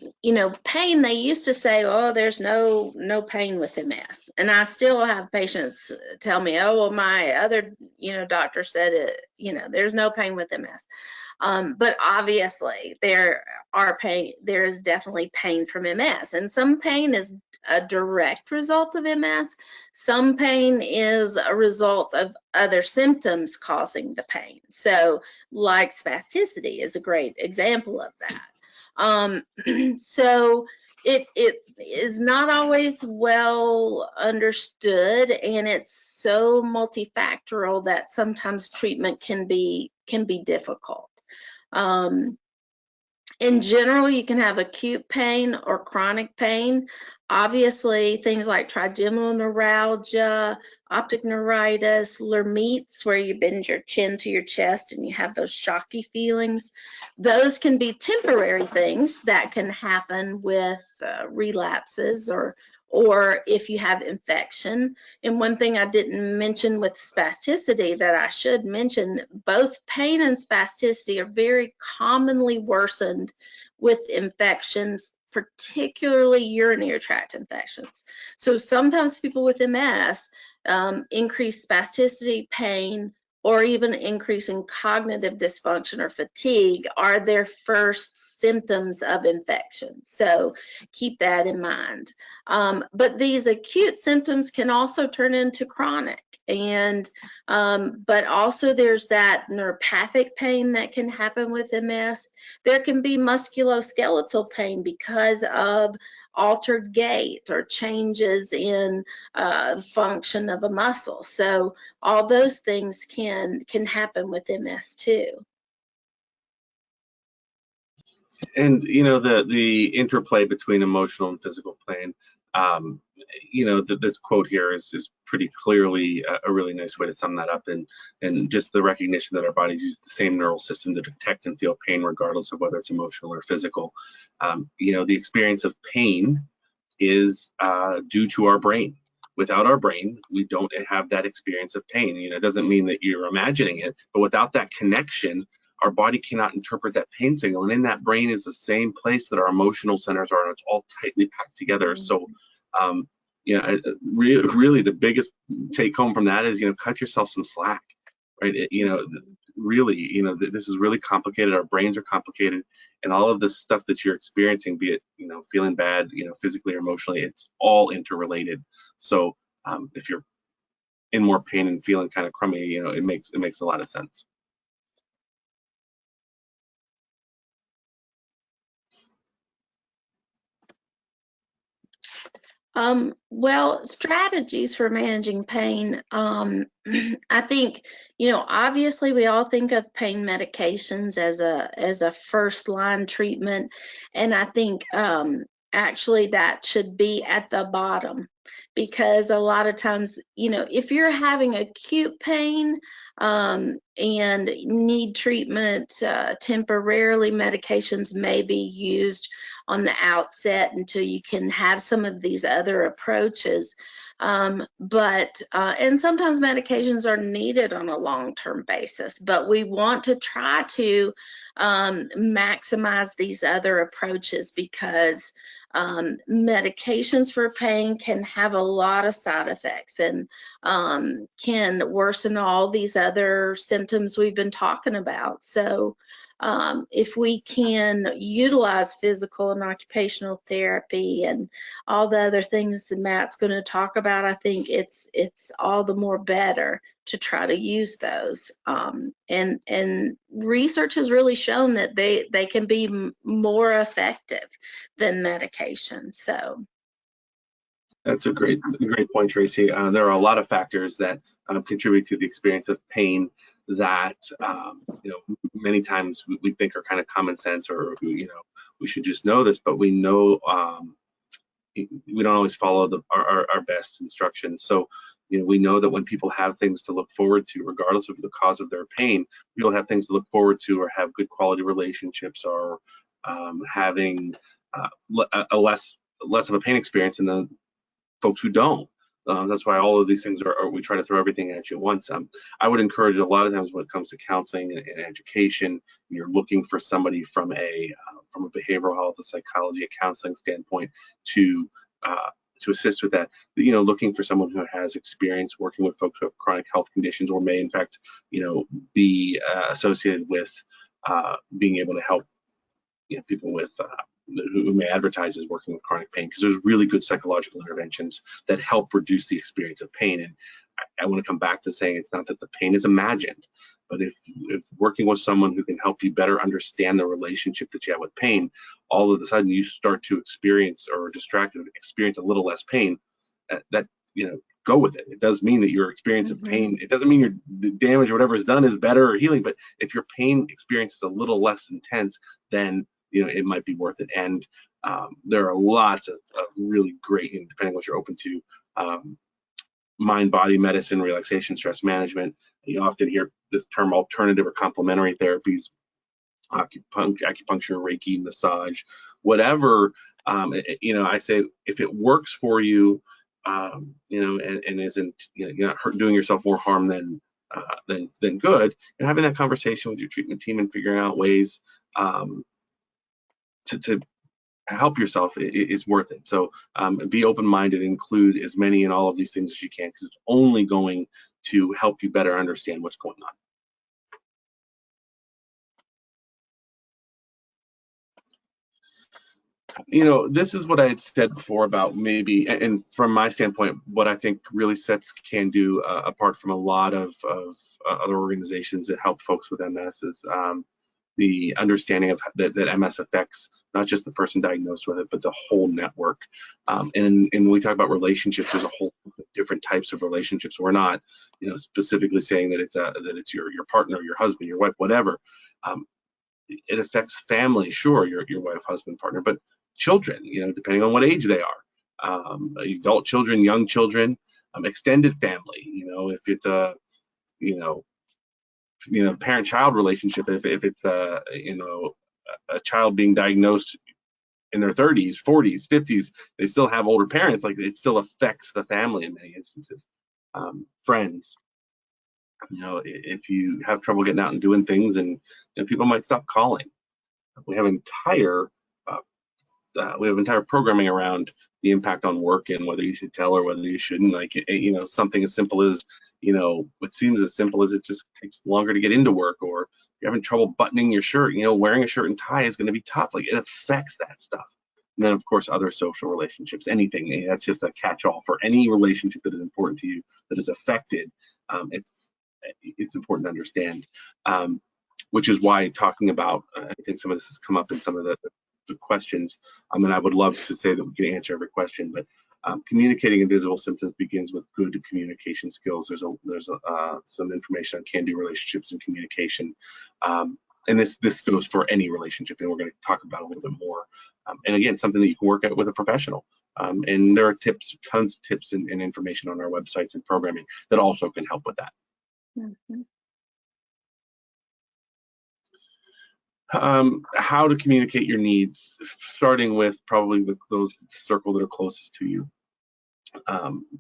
pain, they used to say, oh, there's no pain with MS. And I still have patients tell me, oh, well, my other, doctor said it, there's no pain with MS. But obviously there is definitely pain from MS, and some pain is a direct result of MS. Some pain is a result of other symptoms causing the pain. So like spasticity is a great example of that. So it is not always well understood, and it's so multifactorial that sometimes treatment can be difficult. In general, you can have acute pain or chronic pain. Obviously, things like trigeminal neuralgia, optic neuritis, Lhermitte's, where you bend your chin to your chest and you have those shocky feelings, those can be temporary things that can happen with relapses or if you have infection. And one thing I didn't mention with spasticity that I should mention, both pain and spasticity are very commonly worsened with infections, particularly urinary tract infections. So sometimes people with MS increase spasticity, pain, or even increase in cognitive dysfunction or fatigue are their first symptoms of infection. So keep that in mind. But these acute symptoms can also turn into chronic. And but also there's that neuropathic pain that can happen with MS. There can be musculoskeletal pain because of altered gait or changes in function of a muscle. So all those things can happen with MS too. And the interplay between emotional and physical pain. This quote here is pretty clearly a really nice way to sum that up, and just the recognition that our bodies use the same neural system to detect and feel pain regardless of whether it's emotional or physical. The experience of pain is due to our brain. Without our brain, we don't have that experience of pain. It doesn't mean that you're imagining it, but without that connection, our body cannot interpret that pain signal. And in that brain is the same place that our emotional centers are, and it's all tightly packed together. So, really the biggest take home from that is, cut yourself some slack, right? Really, this is really complicated. Our brains are complicated, and all of this stuff that you're experiencing, be it, feeling bad, physically or emotionally, it's all interrelated. So, if you're in more pain and feeling kind of crummy, it makes a lot of sense. Well, strategies for managing pain. I think, obviously we all think of pain medications as a first line treatment. And I think actually that should be at the bottom, because a lot of times, if you're having acute pain and need treatment temporarily, medications may be used on the outset until you can have some of these other approaches. But and sometimes medications are needed on a long-term basis, but we want to try to maximize these other approaches, because medications for pain can have a lot of side effects and can worsen all these other symptoms we've been talking about. So if we can utilize physical and occupational therapy and all the other things that Matt's going to talk about, I think it's all the more better to try to use those. And research has really shown that they can be more effective than medication. So that's a great point, Tracy. There are a lot of factors that contribute to the experience of pain that many times we think are kind of common sense, or we should just know this, but we know we don't always follow our best instructions. So we know that when people have things to look forward to, regardless of the cause of their pain, people have things to look forward to or have good quality relationships, or having a less of a pain experience than the folks who don't. That's why all of these things we try to throw everything at you at once. I would encourage a lot of times when it comes to counseling and education, you're looking for somebody from a behavioral health, a psychology, a counseling standpoint to assist with that. Looking for someone who has experience working with folks who have chronic health conditions or may in fact, be associated with being able to help people with who may advertise as working with chronic pain, because there's really good psychological interventions that help reduce the experience of pain. And I want to come back to saying it's not that the pain is imagined, but if working with someone who can help you better understand the relationship that you have with pain, all of a sudden you start to experience a little less pain. That go with it. It does mean that your experience of pain, it doesn't mean the damage or whatever is done is better or healing, but if your pain experience is a little less intense, then it might be worth it. And there are lots of really great, depending on what you're open to, mind-body medicine, relaxation, stress management. You often hear this term alternative or complementary therapies, acupuncture, Reiki, massage, whatever. I say if it works for you, and isn't, you're not doing yourself more harm than good, and having that conversation with your treatment team and figuring out ways to help yourself is worth it. So be open-minded, include as many and all of these things as you can, because it's only going to help you better understand what's going on. This is what I had said before about maybe, and from my standpoint, what I think really sets CAN-DO apart from a lot of other organizations that help folks with MS is the understanding of that MS affects not just the person diagnosed with it, but the whole network. And when we talk about relationships, there's a whole different types of relationships. We're not, specifically saying that it's your partner, your husband, your wife, whatever. It affects family, sure, your wife, husband, partner, but children, depending on what age they are, adult children, young children, extended family. If it's a parent-child relationship, if it's a child being diagnosed in their 30s, 40s, 50s, they still have older parents, like it still affects the family in many instances. Friends, if you have trouble getting out and doing things, and people might stop calling. We have entire programming around the impact on work and whether you should tell or whether you shouldn't. Like, something as simple as, what seems as simple as it just takes longer to get into work, or you're having trouble buttoning your shirt. Wearing a shirt and tie is going to be tough. Like, it affects that stuff. And then, of course, other social relationships, anything. That's just a catch-all for any relationship that is important to you, that is affected. It's important to understand, which is why talking about, I think some of this has come up in some of the questions, and I would love to say that we can answer every question, but communicating invisible symptoms begins with good communication skills. There's some information on CAN-DO relationships and communication, and this goes for any relationship, and we're going to talk about a little bit more. And again, something that you can work at with a professional. And there are tons of tips and information on our websites and programming that also can help with that. How to communicate your needs, starting with probably those circle that are closest to you.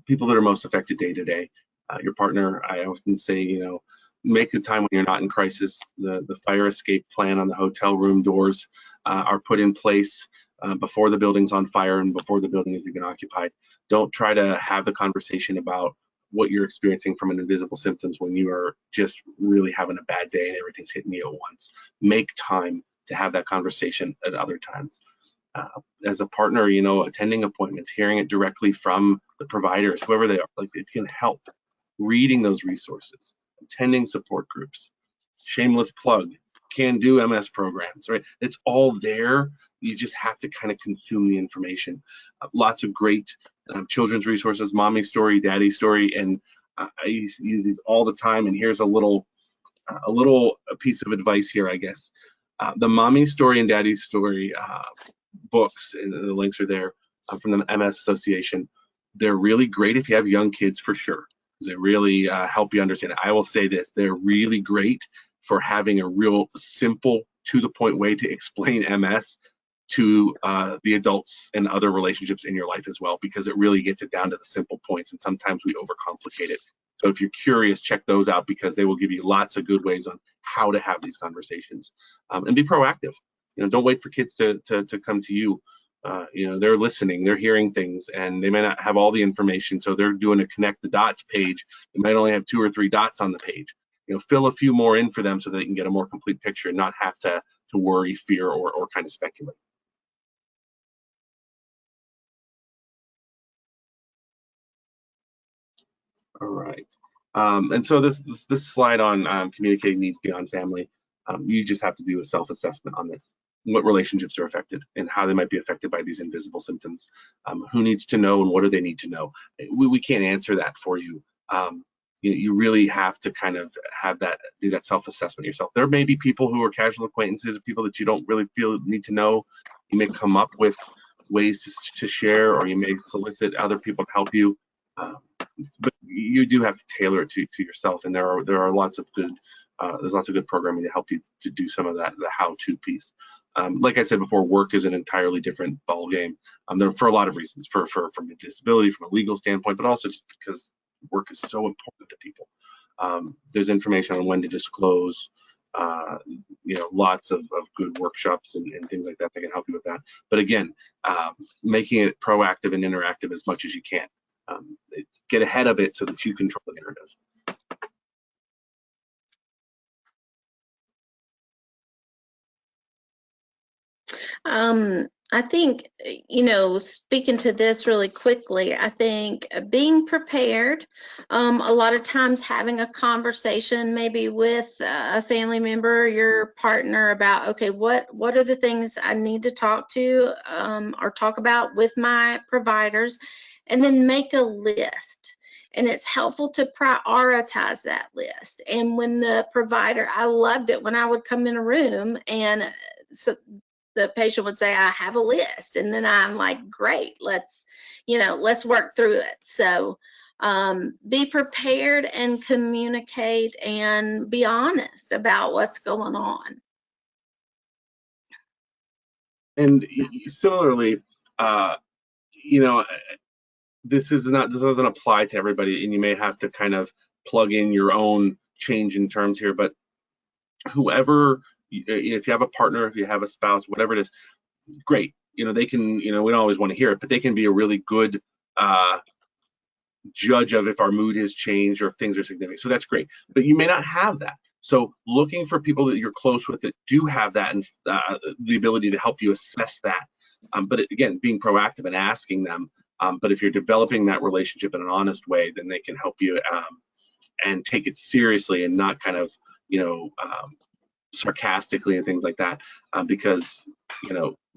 People that are most affected day to day. Your partner, I often say, make the time when you're not in crisis. The fire escape plan on the hotel room doors are put in place before the building's on fire and before the building is even occupied. Don't try to have the conversation about what you're experiencing from an invisible symptoms when you are just really having a bad day and everything's hitting you at once. Make time to have that conversation at other times. As a partner, attending appointments, hearing it directly from the providers, whoever they are, like, it can help. Reading those resources, attending support groups, shameless plug, CAN-DO MS programs, right? It's all there. You just have to kind of consume the information. Lots of great children's resources, Mommy Story, Daddy Story, and I use these all the time. And here's a piece of advice here, I guess. The Mommy Story and Daddy Story books, and the links are there, from the MS Association. They're really great if you have young kids, for sure. They really help you understand. I will say this: they're really great for having a real simple to the point way to explain MS to the adults and other relationships in your life as well, because it really gets it down to the simple points, and sometimes we overcomplicate it. So if you're curious, check those out, because they will give you lots of good ways on how to have these conversations, and be proactive. Don't wait for kids to come to you. They're listening, they're hearing things, and they may not have all the information, so they're doing a connect the dots page. They might only have 2 or 3 dots on the page. Fill a few more in for them so they can get a more complete picture and not have to worry, fear, or kind of speculate. All right. And so this slide on communicating needs beyond family, you just have to do a self-assessment on this. What relationships are affected and how they might be affected by these invisible symptoms. Who needs to know and what do they need to know? We can't answer that for you. You really have to kind of do that self-assessment yourself. There may be people who are casual acquaintances, people that you don't really feel need to know. You may come up with ways to share, or you may solicit other people to help you. But you do have to tailor it to yourself, and there are lots of good there's lots of good programming to help you to do some of that, the how-to piece. Like I said before, work is an entirely different ball game. There for a lot of reasons, from a disability, from a legal standpoint, but also just because work is so important to people. There's information on when to disclose. Lots of good workshops and things like that can help you with that. But again, making it proactive and interactive as much as you can. Get ahead of it so that you control the narrative. I think, speaking to this really quickly, I think being prepared, a lot of times having a conversation maybe with a family member, your partner, about, okay, what are the things I need to talk to or talk about with my providers, and then make a list. And it's helpful to prioritize that list. And when the provider, I loved it when I would come in a room and so the patient would say, I have a list. And then I'm like, great, let's work through it. So be prepared and communicate and be honest about what's going on. And similarly, this doesn't apply to everybody, and you may have to kind of plug in your own change in terms here, but whoever, if you have a partner, if you have a spouse, whatever it is, great. They can, we don't always want to hear it, but they can be a really good judge of if our mood has changed or if things are significant. So that's great, but you may not have that. So looking for people that you're close with that do have that and the ability to help you assess that. But again, being proactive and asking them. But if you're developing that relationship in an honest way, then they can help you and take it seriously and not kind of, sarcastically and things like that, because,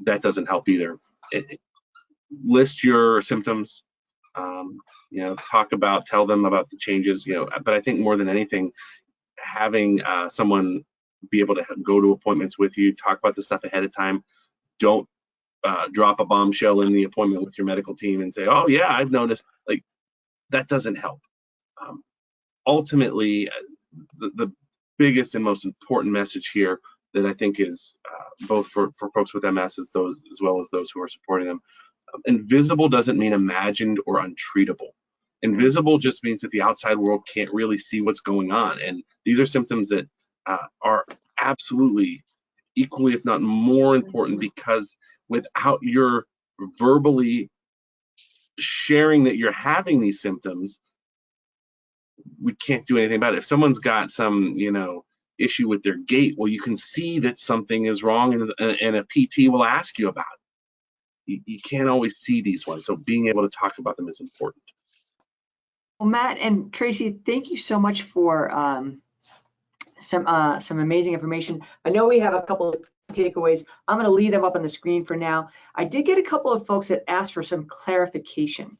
that doesn't help either. List your symptoms, tell them about the changes, but I think more than anything, having someone be able to go to appointments with you, talk about the stuff ahead of time. Don't drop a bombshell in the appointment with your medical team and say, oh yeah, I've noticed. Like, that doesn't help. Ultimately, the biggest and most important message here that I think is both for folks with MS as well as those who are supporting them. Invisible doesn't mean imagined or untreatable. Invisible just means that the outside world can't really see what's going on. And these are symptoms that are absolutely equally, if not more important, because without your verbally sharing that you're having these symptoms, we can't do anything about it. If someone's got some, issue with their gait, well, you can see that something is wrong, and a PT will ask you about it. You can't always see these ones, so being able to talk about them is important. Well, Matt and Tracy, thank you so much for some amazing information. I know we have a couple of takeaways. I'm going to leave them up on the screen for now. I did get a couple of folks that asked for some clarification.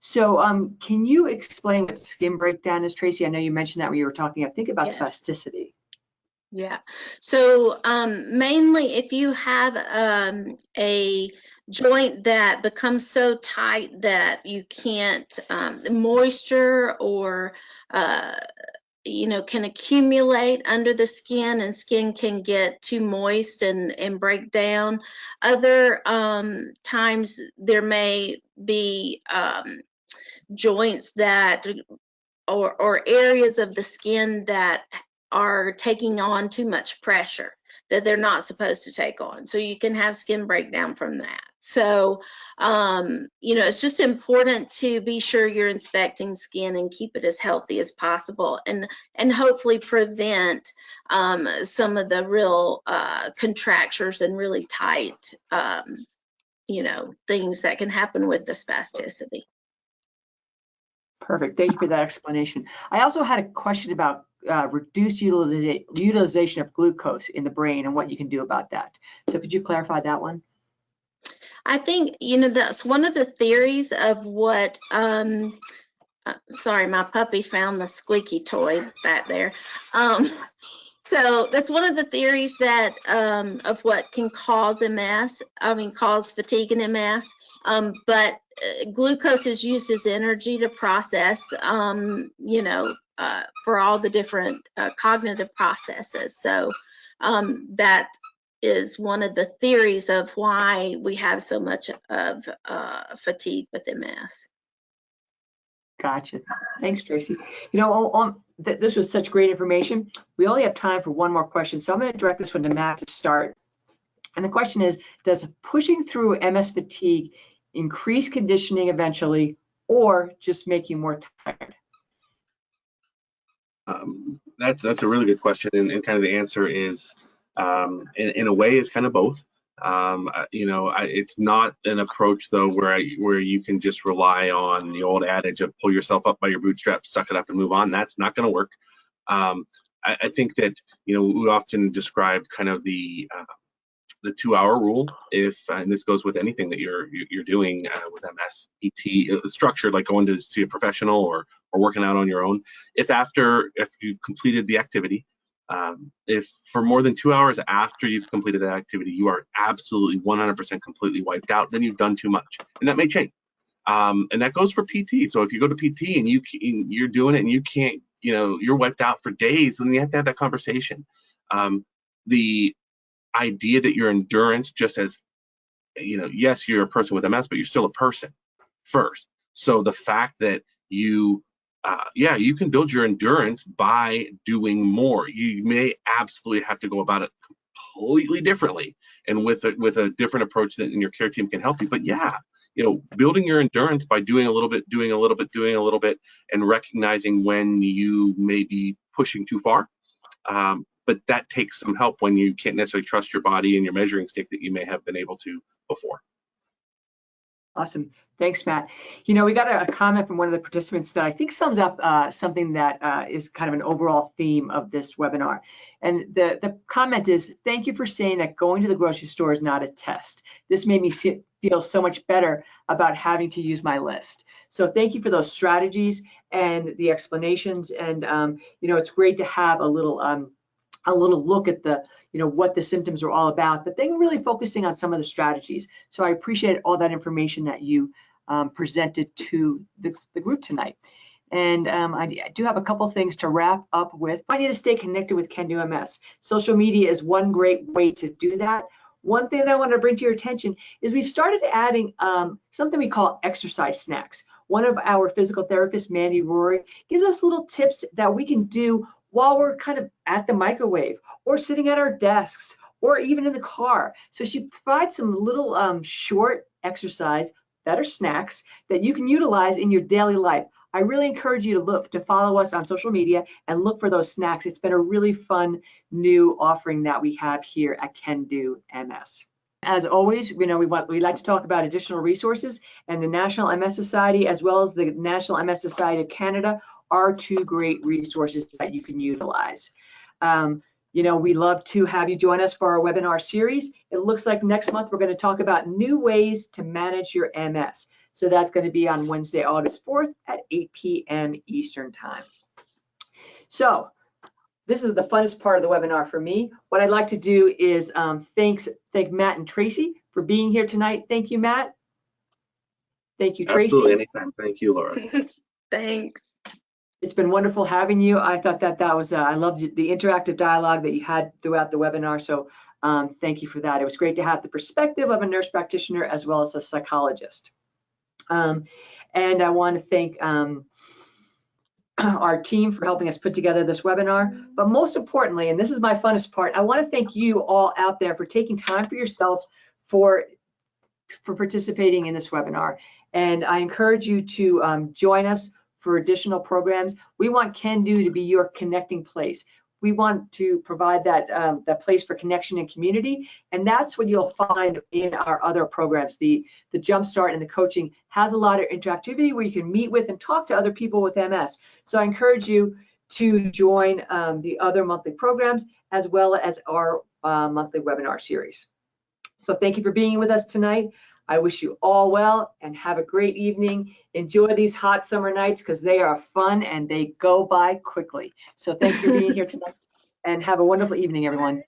So can you explain what skin breakdown is, Tracy? I know you mentioned that when you were talking, I think, about spasticity. Yeah. So mainly if you have a joint that becomes so tight that you can't, moisture or can accumulate under the skin, and skin can get too moist and break down. Other times there may be joints that or areas of the skin that are taking on too much pressure that they're not supposed to take on. So you can have skin breakdown from that. So, it's just important to be sure you're inspecting skin and keep it as healthy as possible, and hopefully prevent some of the real contractures and really tight, things that can happen with the spasticity. Perfect. Thank you for that explanation. I also had a question about reduced utilization of glucose in the brain and what you can do about that. So could you clarify that one? I think, that's one of the theories of what, sorry, my puppy found the squeaky toy back there. So that's one of the theories that of what can cause MS, cause fatigue and MS. But glucose is used as energy to process, for all the different cognitive processes. So that is one of the theories of why we have so much of fatigue with MS. Gotcha. Thanks, Tracy. This was such great information. We only have time for one more question, so I'm going to direct this one to Matt to start. And the question is, does pushing through MS fatigue increase conditioning eventually, or just make you more tired? That's a really good question, and kind of the answer is, in a way, is kind of both. It's not an approach though where you can just rely on the old adage of pull yourself up by your bootstraps, suck it up, and move on. That's not going to work. I think that we often describe kind of the 2-hour rule. And this goes with anything that you're doing with MS, ET, structured like going to see a professional or working out on your own. If you've completed the activity, if for more than 2 hours after you've completed that activity, you are absolutely 100% completely wiped out, then you've done too much, and that may change. And that goes for PT. So if you go to PT and you're doing it and you can't, you're wiped out for days, then you have to have that conversation. The idea that your endurance, just as yes, you're a person with MS, but you're still a person first. So the fact that you can build your endurance by doing more. You may absolutely have to go about it completely differently and with a different approach that your care team can help you. But building your endurance by doing a little bit, and recognizing when you may be pushing too far. But that takes some help when you can't necessarily trust your body and your measuring stick that you may have been able to before. Awesome. Thanks, Matt. We got a comment from one of the participants that I think sums up something that is kind of an overall theme of this webinar. And the comment is, thank you for saying that going to the grocery store is not a test. This made me feel so much better about having to use my list. So thank you for those strategies and the explanations. And, it's great to have a little look at the, what the symptoms are all about, but then really focusing on some of the strategies. So I appreciate all that information that you presented to the group tonight. And I do have a couple things to wrap up with. I need to stay connected with Can Do MS. Social media is one great way to do that. One thing that I want to bring to your attention is we've started adding something we call exercise snacks. One of our physical therapists, Mandy Rory, gives us little tips that we can do while we're kind of at the microwave or sitting at our desks or even in the car. So she provides some little short exercise that are snacks that you can utilize in your daily life. I really encourage you to follow us on social media and look for those snacks. It's been a really fun new offering that we have here at Can Do MS. As always, we like to talk about additional resources, and the National MS Society as well as the National MS Society of Canada are two great resources that you can utilize. We love to have you join us for our webinar series. It looks like next month we're going to talk about new ways to manage your MS. So that's going to be on Wednesday, August 4th at 8 p.m. Eastern Time. So this is the funnest part of the webinar for me. What I'd like to do is thank Matt and Tracy for being here tonight. Thank you, Matt. Thank you, Tracy. Absolutely, anytime. Thank you, Laura. Thanks. It's been wonderful having you. I thought that was, I loved the interactive dialogue that you had throughout the webinar. So thank you for that. It was great to have the perspective of a nurse practitioner as well as a psychologist. And I want to thank our team for helping us put together this webinar. But most importantly, and this is my funnest part, I want to thank you all out there for taking time for yourself for participating in this webinar. And I encourage you to join us for additional programs. We want Can Do to be your connecting place. We want to provide that, that place for connection and community. And that's what you'll find in our other programs. The Jumpstart and the coaching has a lot of interactivity where you can meet with and talk to other people with MS. So I encourage you to join the other monthly programs as well as our monthly webinar series. So thank you for being with us tonight. I wish you all well and have a great evening. Enjoy these hot summer nights because they are fun and they go by quickly. So thanks for being here tonight and have a wonderful evening, everyone.